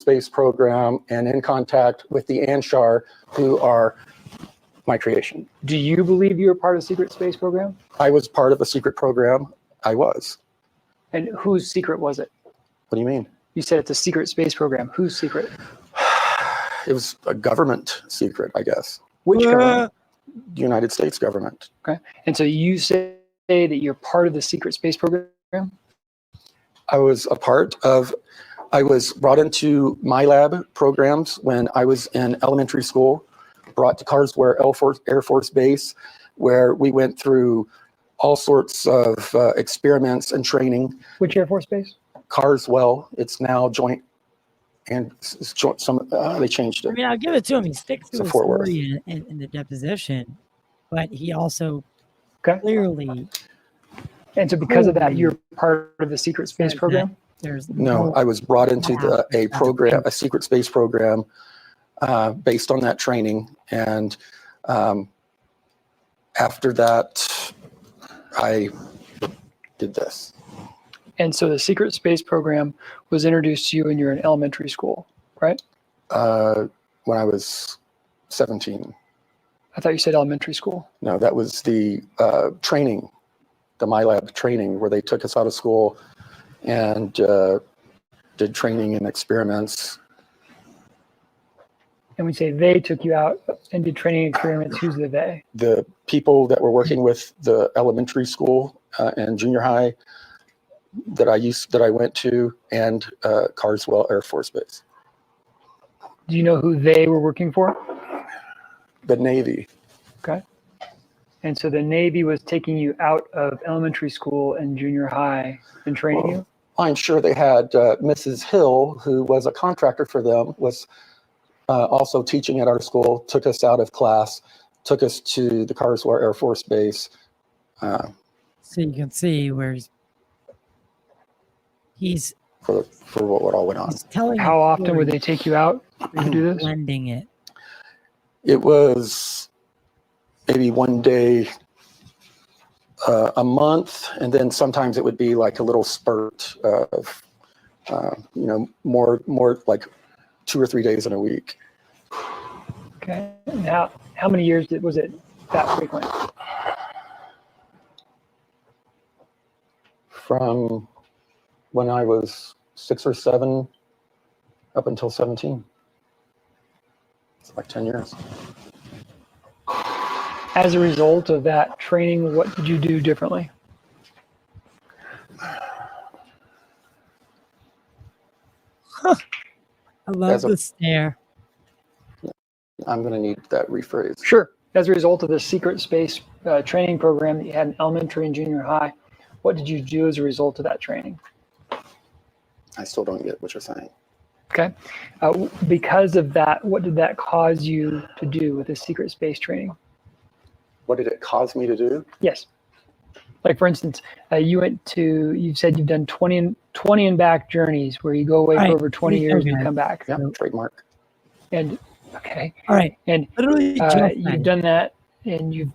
space program and in contact with the Anshar, who are my creation. Do you believe you were part of the secret space program? I was part of a secret program. I was. And whose secret was it? What do you mean? You said it's a secret space program. Whose secret? It was a government secret, I guess. Which government? The United States government. Okay. And so you say that you're part of the secret space program? I was brought into my lab programs when I was in elementary school, brought to Carswell Air Force Base, where we went through all sorts of experiments and training. Which Air Force Base? Carswell. It's now joint, and it's joint, they changed it. I mean, I'll give it to him. He sticks to his Fort Worth. story in the deposition, but he also Okay. clearly. And so because of that, you're part of the secret space program? There's No, I was brought into a secret space program based on that training. And after that, I did this. And so the secret space program was introduced to you when you were in elementary school, right? When I was 17. I thought you said elementary school. No, that was the training, the MyLab training, where they took us out of school and did training and experiments. And we say they took you out and did training experiments. Who's the they? The people that were working with the elementary school and junior high that I went to, and Carswell Air Force Base. Do you know who they were working for? The Navy. Okay. And so the Navy was taking you out of elementary school and junior high and training you? I'm sure they had Mrs. Hill, who was a contractor for them, was also teaching at our school, took us out of class, took us to the Carswell Air Force Base. So you can see where he's for what all went on. telling. How often would they take you out to do this? Blending it. It was maybe one day a month, and then sometimes it would be like a little spurt of, more like 2 or 3 days in a week. Okay. And how many years was it that frequent? From when I was 6 or 7 up until 17. It's like 10 years. As a result of that training, what did you do differently? I love the stare. I'm going to need that rephrase. Sure. As a result of the secret space training program that you had in elementary and junior high, what did you do as a result of that training? I still don't get what you're saying. Okay. Because of that, what did that cause you to do with the secret space training? What did it cause me to do? Yes. Like, for instance, you said you've done 20 and back journeys where you go away for over 20 years and you come back. Yeah, trademark. And, okay. All right. And literally you've done that, and you've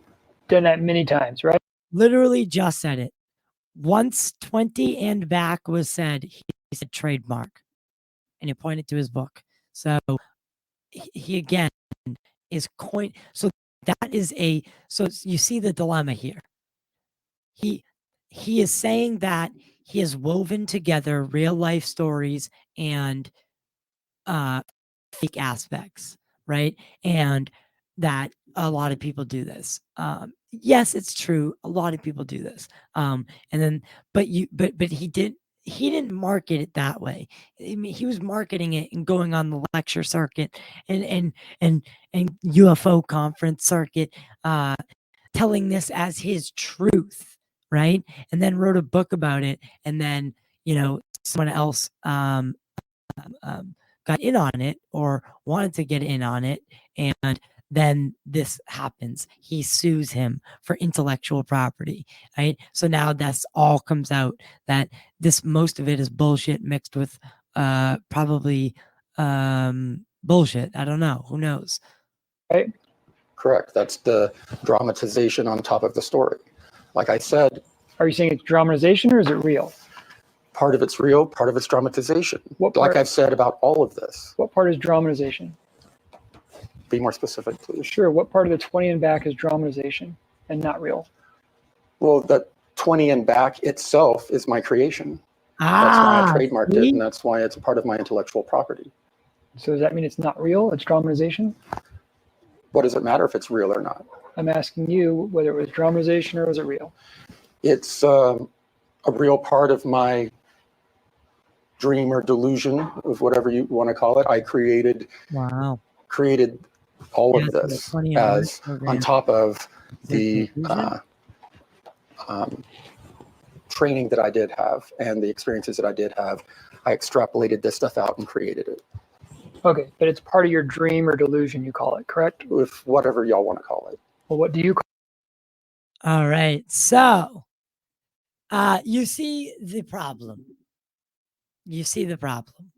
done that many times, right? Literally just said it. Once 20 and back was said, he said trademark. And he pointed to his book. So he again is coin. So that is so you see the dilemma here. He is saying that he has woven together real life stories and fake aspects, right? And that a lot of people do this. Yes, it's true. A lot of people do this. And then, but he didn't market it that way. I mean, he was marketing it and going on the lecture circuit and UFO conference circuit, telling this as his truth, right? And then wrote a book about it, and then someone else got in on it or wanted to get in on it, and then this happens. He sues him for intellectual property, right? So now that's all comes out, that most of it is bullshit mixed with probably bullshit. I don't know. Who knows? Right. Correct. That's the dramatization on top of the story. Like I said. Are you saying it's dramatization or is it real? Part of it's real, part of it's dramatization. What Like part- I've said about all of this. What part is dramatization? Be more specific, please. Sure. What part of the 20 and back is dramatization and not real? Well, the 20 and back itself is my creation. That's why I trademarked it, and that's why it's a part of my intellectual property. So does that mean it's not real? It's dramatization? What does it matter if it's real or not? I'm asking you whether it was dramatization or was it real? It's a real part of my dream or delusion, of whatever you want to call it. I created all of this as on top of the training that I did have and the experiences that I did have. I extrapolated this stuff out and created it. Okay, but it's part of your dream or delusion, you call it, correct? With whatever y'all want to call it. Well, what do you call it? All right. So you see the problem. You see the problem.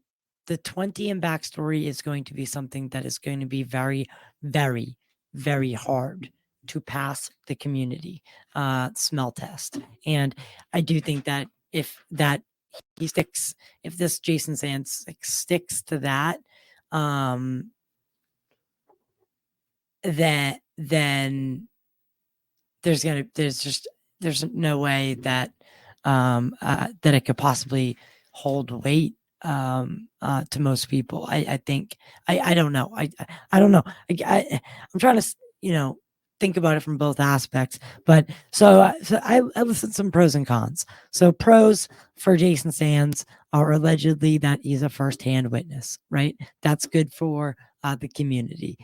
The 20 and backstory is going to be something that is going to be very, very, very hard to pass the community smell test. And I do think that if this Jason Sands sticks to that, then there's no way that that it could possibly hold weight to most people. I think I don't know. I don't know. I'm trying to think about it from both aspects. But so I listed some pros and cons. So pros for Jason Sands are allegedly that he's a firsthand witness, right? That's good for the community.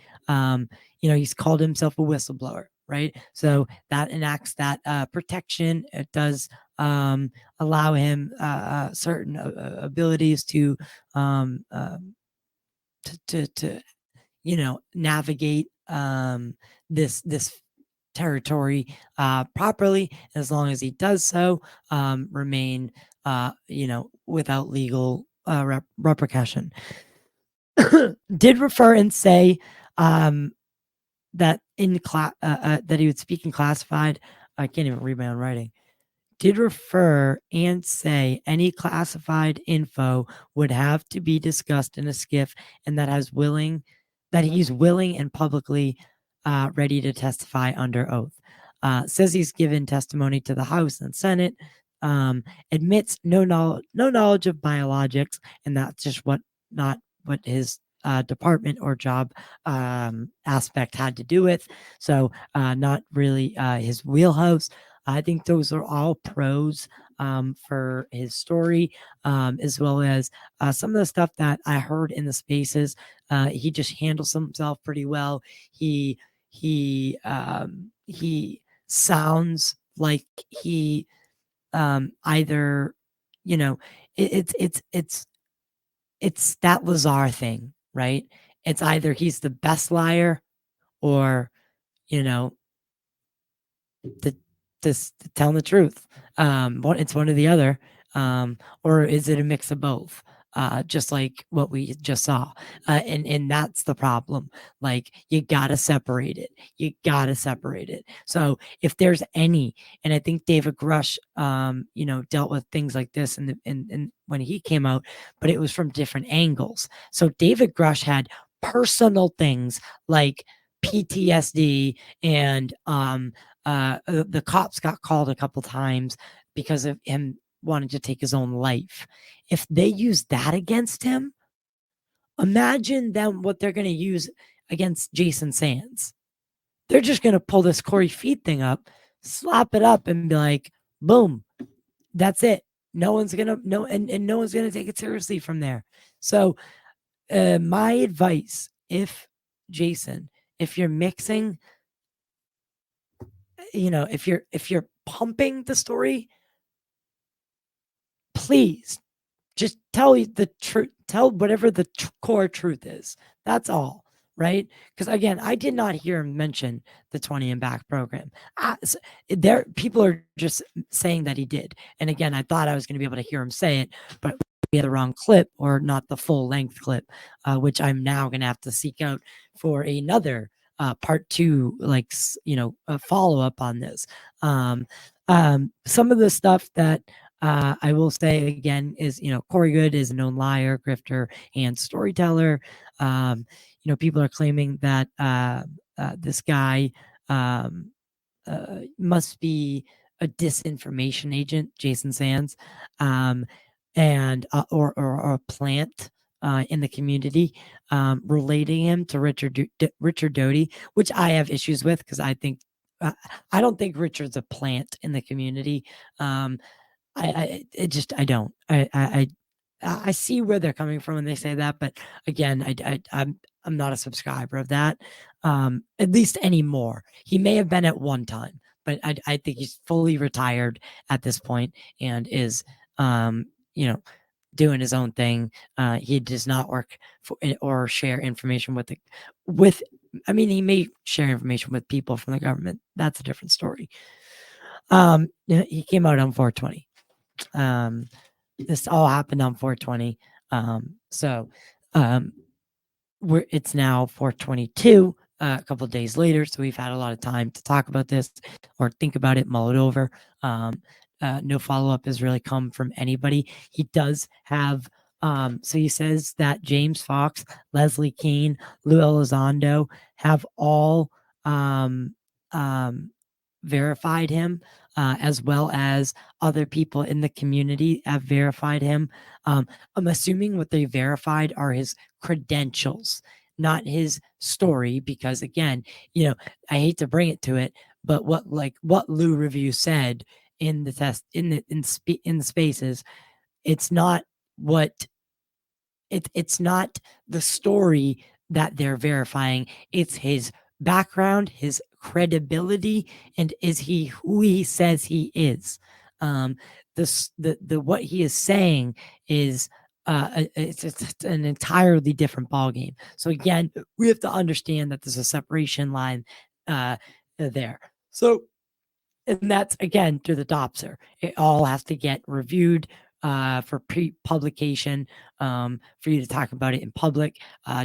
He's called himself a whistleblower, right? So that enacts that protection. It does allow him certain abilities to navigate this territory properly. As long as he does so, remain without legal repercussion. Did refer and say that in class that he would speak in classified. I can't even read my own writing. Did refer and say any classified info would have to be discussed in a skiff, and that he's willing and publicly ready to testify under oath. Says he's given testimony to the House and Senate. Admits no knowledge of biologics, and that's just not what his department or job aspect had to do with. So not really his wheelhouse. I think those are all pros for his story, as well as some of the stuff that I heard in the spaces. He just handles himself pretty well. He sounds like he either, it's that Lazar thing, right? It's either he's the best liar or, telling the truth. It's one or the other. Or is it a mix of both? Just like what we just saw. And that's the problem. Like, you gotta separate it. So if there's any, and I think David Grush, dealt with things like this in when he came out, but it was from different angles. So David Grush had personal things like PTSD, and the cops got called a couple times because of him wanting to take his own life. If they use that against him, imagine them what they're going to use against Jason Sands. They're just going to pull this Corey Feed thing up, slap it up, and be like, boom, that's it. No one's going to and no one's going to take it seriously from there. So my advice, if you're mixing, if you're pumping the story, please just tell the truth. Tell whatever the core truth is. That's all, right? Because again, I did not hear him mention the 20 and back program. People are just saying that he did. And again, I thought I was going to be able to hear him say it, but we had the wrong clip, or not the full length clip, which I'm now going to have to seek out for another part 2, a follow up on this. Some of the stuff that I will say again is, Corey Good is a known liar, grifter, and storyteller. People are claiming that this guy must be a disinformation agent, Jason Sands, and or a plant in the community, relating him to Richard Doty, which I have issues with because I don't think Richard's a plant in the community. I don't. I see where they're coming from when they say that, but again, I'm not a subscriber of that, at least anymore. He may have been at one time, but I think he's fully retired at this point and is, doing his own thing. He does not work for or share information with. I mean, he may share information with people from the government. That's a different story. He came out on 420. This all happened on 420. So it's now 422, a couple of days later. So we've had a lot of time to talk about this or think about it, mull it over. No follow-up has really come from anybody. He does have, so he says that James Fox, Leslie Kean, Lou Elizondo have all verified him, as well as other people in the community have verified him. I'm assuming what they verified are his credentials, not his story, because again, I hate to bring it to it, but what Lou Review said in the test in the spaces, it's not what it's not the story that they're verifying. It's his background, his credibility, and is he who he says he is. The what he is saying is it's an entirely different ballgame. So again, we have to understand that there's a separation line there. So, and that's again to the Dopser. It all has to get reviewed for pre-publication, for you to talk about it in public.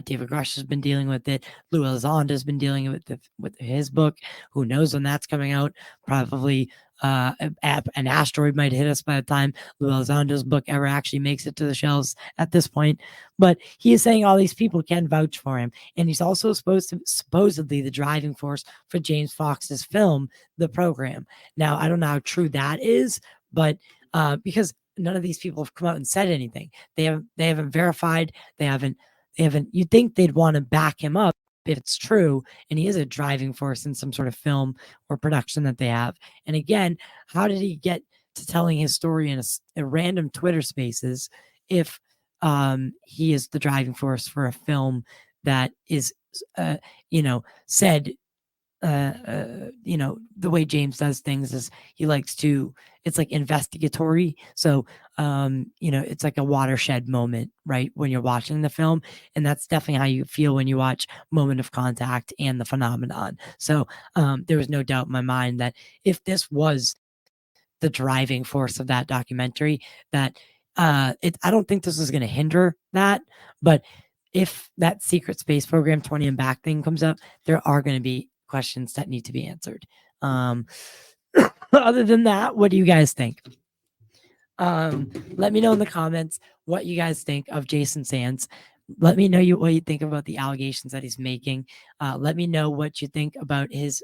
David Grush has been dealing with it. Lou Elizondo has been dealing with his book. Who knows when that's coming out? Probably an asteroid might hit us by the time Lou Elizondo's book ever actually makes it to the shelves at this point. But he is saying all these people can vouch for him, and he's also supposedly the driving force for James Fox's film, The Program. Now, I don't know how true that is, but because none of these people have come out and said anything. They haven't verified. They haven't, you'd think they'd want to back him up if it's true. And he is a driving force in some sort of film or production that they have. And again, how did he get to telling his story in a random Twitter spaces if he is the driving force for a film that is, said, the way James does things is he likes to, it's like investigatory. So, it's like a watershed moment, right? When you're watching the film. And that's definitely how you feel when you watch Moment of Contact and The Phenomenon. So, there was no doubt in my mind that if this was the driving force of that documentary, that I don't think this is going to hinder that, but if that secret space program 20 and back thing comes up, there are going to be questions that need to be answered. Other than that, what do you guys think? Let me know in the comments what you guys think of Jason Sands. Let me know what you think about the allegations that he's making. Let me know what you think about his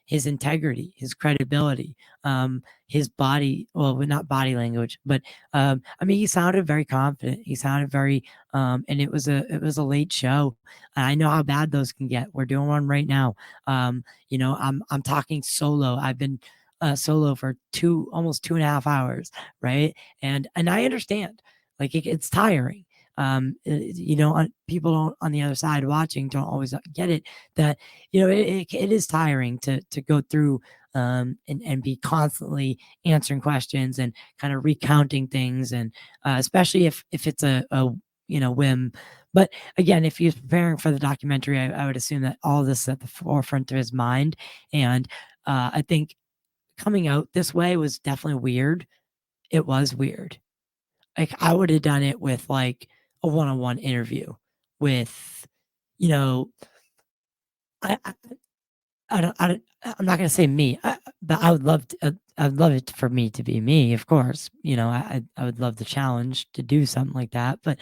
integrity, his credibility, his body, well, not body language, but he sounded very confident. He sounded very, and it was a late show. I know how bad those can get. We're doing one right now. I'm talking solo. I've been solo for almost 2.5 hours, right? And I understand, like it's tiring. People don't on the other side watching don't always get it, that it is tiring to go through and be constantly answering questions and kind of recounting things, and especially if it's a whim. But again, if he's preparing for the documentary, I would assume that all this is at the forefront of his mind. And I think coming out this way was definitely weird. It was weird. Like I would have done it with like a one-on-one interview with, I I'm not gonna say me, but I would love to, I'd love it for me to be me, of course. You know, I would love the challenge to do something like that. But